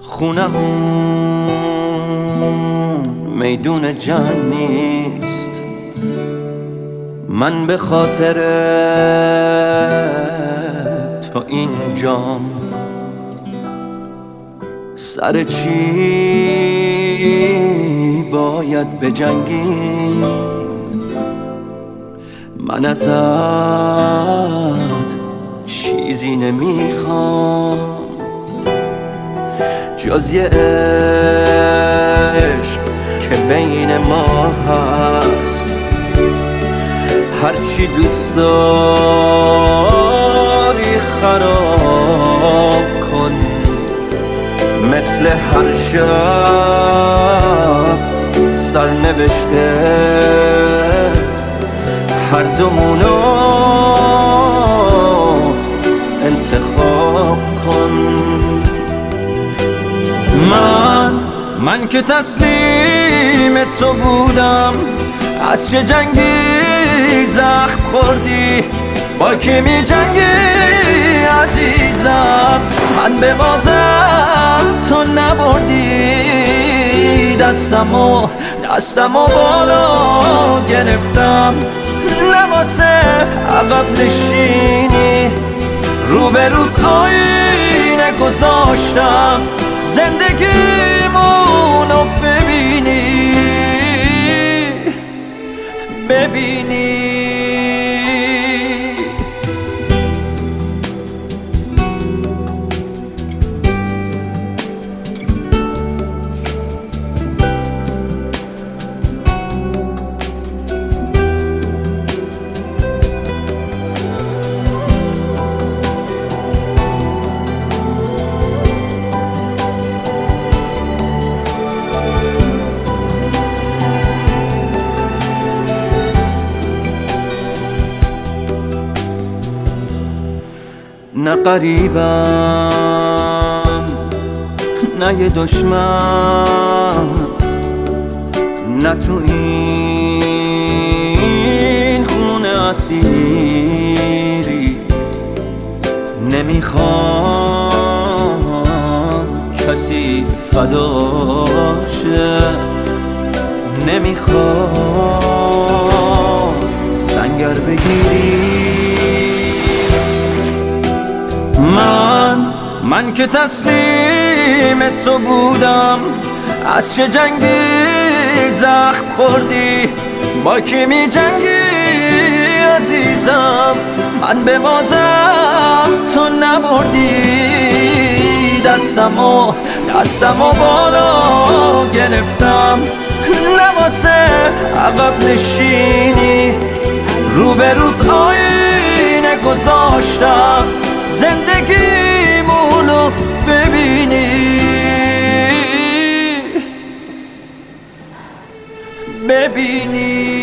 خونمون میدون جنگ نیست، من به خاطر تو اینجام. سر چی باید بجنگی؟ من ازت چیزی نمیخوام جز یه عشق که بین ما هست. هرچی دوست داری خراب کن، مثل هر شب سرنوشته هر دومونو انتخاب کن. من که تسلیم تو بودم، از چه جنگی زخم خوردی؟ با کی می جنگی عزیزم؟ من به بازم تو نبردی، دستمو بالا گرفتم، لباسه عقب نشینی، روبروت آینه گذاشتم، زندگیمونو ببینی. نه قریبم نه یه دشمن، نه تو این خونه اسیری. نمیخوام کسی فداشه، نمیخوام سنگر بگیری. من که تسلیم تو بودم، از چه جنگی زخم خوردی؟ با کی می جنگی عزیزم؟ من به بازم تو نبردی، دستمو بالا گرفتم، لباسه عقب نشینی، روبروت آینه گذاشتم، زندگیمونو ببینی.